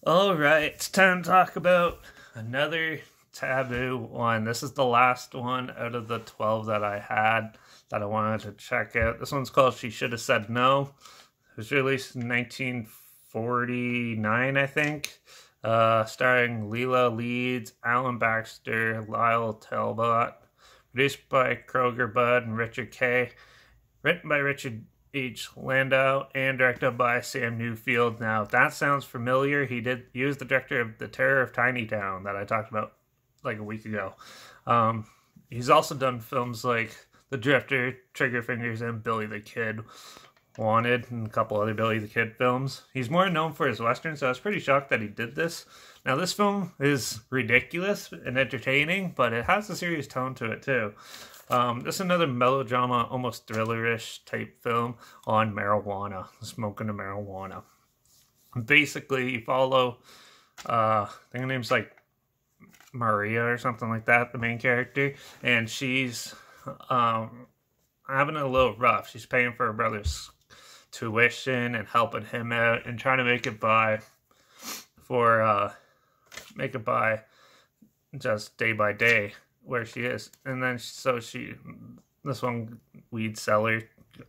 Alright, it's time to talk about another taboo one. This is the last one out of the 12 that I had that I wanted to check out. This one's called She Shoulda Said No. It was released in 1949, I think. Starring Leela Leeds, Alan Baxter, Lyle Talbot. Produced by Kroger Budd and Richard Kay. Written by Richard H. Landau and directed by Sam Newfield. Now, if that sounds familiar, he was the director of The Terror of Tiny Town that I talked about like a week ago. He's also done films like The Drifter, Trigger Fingers, and Billy the Kid Wanted, and a couple other Billy the Kid films. He's more known for his westerns, so I was pretty shocked that he did this. Now, this film is ridiculous and entertaining, but it has a serious tone to it, too. This is another melodrama, almost thriller-ish type film on marijuana, smoking of marijuana. Basically, you follow, I think her name's like Maria or something like that, the main character, and she's having a little rough. She's paying for her brother's tuition and helping him out and trying to make it by just day by day where she is. And then this one weed seller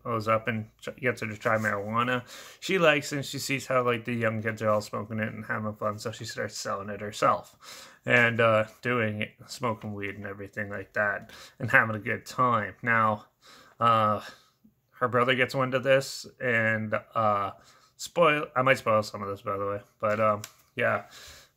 goes up and gets her to try marijuana. She likes it, and she sees how like the young kids are all smoking it and having fun, so she starts selling it herself and doing it, smoking weed and everything like that, and having a good time. Now her brother gets wind of this, and I might spoil some of this, by the way, but yeah,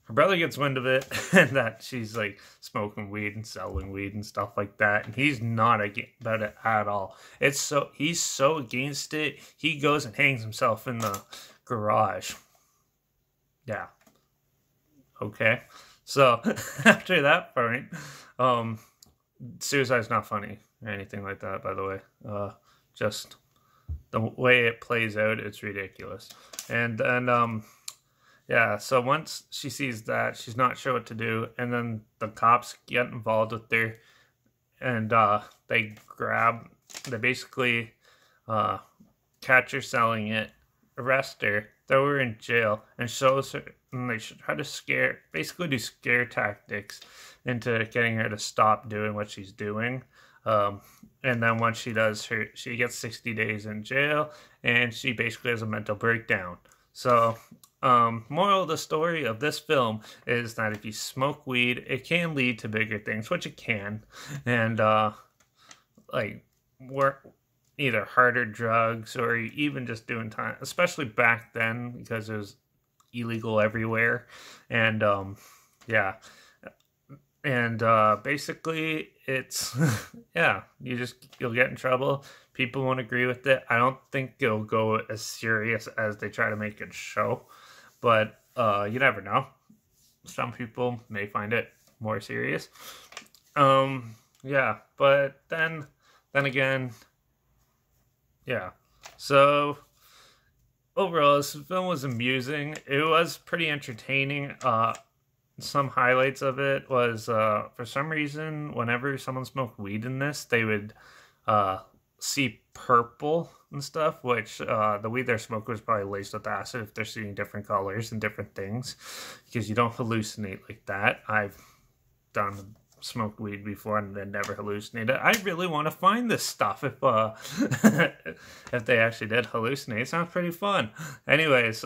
her brother gets wind of it, and that she's like smoking weed and selling weed and stuff like that, and he's not about it at all. He's so against it, he goes and hangs himself in the garage. Yeah. Okay. So after that point, suicide's not funny or anything like that, by the way. Just the way it plays out, it's ridiculous. And then yeah, so once she sees that, she's not sure what to do, and then the cops get involved with her, and they basically catch her selling it, arrest her, throw her in jail, and shows her, and they should try to basically do scare tactics into getting her to stop doing what she's doing. And then once she does, she gets 60 days in jail, and she basically has a mental breakdown. So, moral of the story of this film is that if you smoke weed, it can lead to bigger things, which it can, and like work either harder drugs or even just doing time, especially back then because it was illegal everywhere, and yeah. And basically, it's yeah, you'll get in trouble. People won't agree with it. I don't think it'll go as serious as they try to make it show, but you never know. Some people may find it more serious. Yeah, but then again, yeah. So overall, this film was amusing. It was pretty entertaining. Some highlights of it was, for some reason, whenever someone smoked weed in this, they would see purple and stuff, which the weed they're smoking was probably laced with acid if they're seeing different colors and different things, because you don't hallucinate like that. I've smoked weed before and then never hallucinated. I really want to find this stuff if if they actually did hallucinate. It sounds pretty fun. Anyways,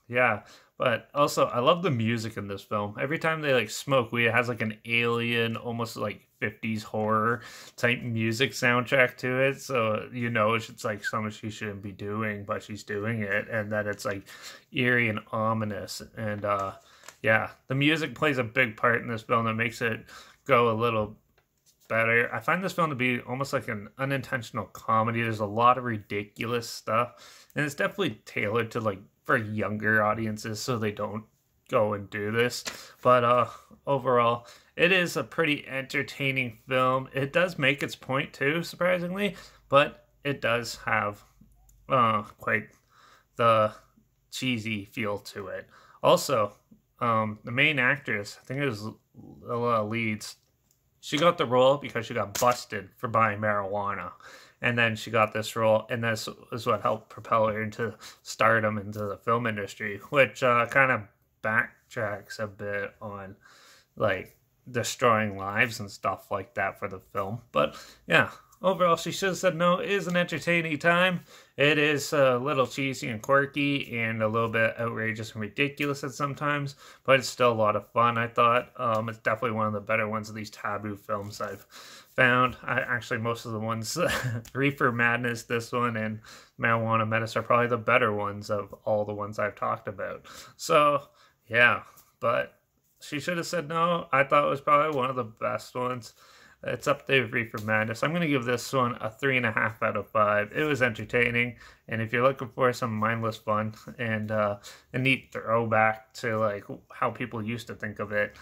yeah. But also, I love the music in this film. Every time they like smoke weed, it has like an alien, almost like 50s horror type music soundtrack to it. So you know it's like something she shouldn't be doing, but she's doing it, and that it's like eerie and ominous. And yeah, the music plays a big part in this film that makes it go a little better. I find this film to be almost like an unintentional comedy. There's a lot of ridiculous stuff, and it's definitely tailored to like for younger audiences so they don't go and do this. But overall, it is a pretty entertaining film. It does make its point too, surprisingly, but it does have quite the cheesy feel to it. Also, the main actress, I think it was Leela Leeds, she got the role because she got busted for buying marijuana. And then she got this role, and this is what helped propel her into stardom into the film industry, which kind of backtracks a bit on like destroying lives and stuff like that for the film. But yeah, overall, She Should Have Said No is an entertaining time. It is a little cheesy and quirky and a little bit outrageous and ridiculous at sometimes, but it's still a lot of fun, I thought. It's definitely one of the better ones of these taboo films I've found. Actually, most of the ones, Reefer Madness, this one, and Marijuana Menace are probably the better ones of all the ones I've talked about. So, yeah, but She Should Have Said No, I thought it was probably one of the best ones. It's up there with Reefer Madness. I'm going to give this one a 3.5 out of 5. It was entertaining, and if you're looking for some mindless fun and a neat throwback to like how people used to think of it,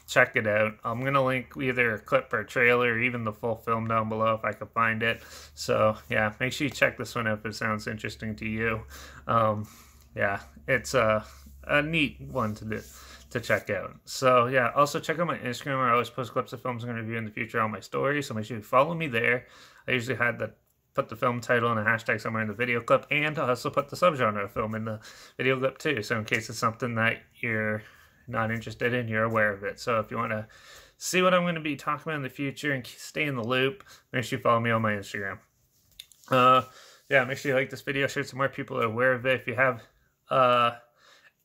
check it out. I'm going to link either a clip or a trailer or even the full film down below if I can find it. So yeah, make sure you check this one out if it sounds interesting to you. Yeah, it's a neat one to do. To check out. So yeah, also check out my Instagram where I always post clips of films I'm going to review in the future on my stories, so make sure you follow me there. I usually put the film title and a hashtag somewhere in the video clip, and I also put the subgenre of film in the video clip too, so in case it's something that you're not interested in, you're aware of it. So if you want to see what I'm going to be talking about in the future and stay in the loop, make sure you follow me on my Instagram. Yeah, make sure you like this video, share it so more people are aware of it. If you have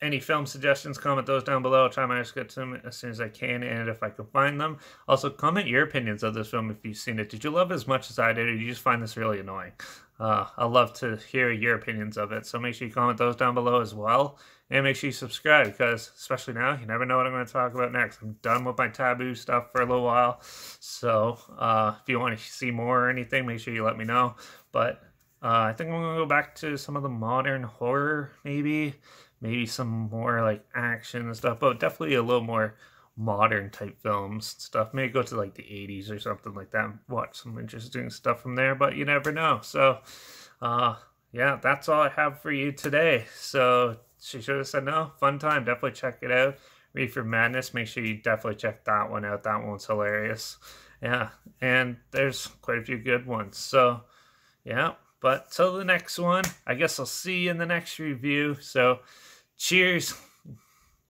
any film suggestions, comment those down below. I'll try my best to get to them as soon as I can, and if I can find them. Also, comment your opinions of this film if you've seen it. Did you love it as much as I did, or did you just find this really annoying? I'd love to hear your opinions of it, so make sure you comment those down below as well. And make sure you subscribe, because, especially now, you never know what I'm going to talk about next. I'm done with my taboo stuff for a little while, so if you want to see more or anything, make sure you let me know. But I think I'm going to go back to some of the modern horror, maybe some more like action and stuff, but definitely a little more modern type films and stuff. Maybe go to like the 80s or something like that and watch some interesting stuff from there, but you never know. So yeah, that's all I have for you today. So She Should Have Said No, fun time, definitely check it out. Reefer Madness, make sure you definitely check that one out. That one's hilarious. Yeah, and there's quite a few good ones. So yeah, but till the next one, I guess I'll see you in the next review. So cheers.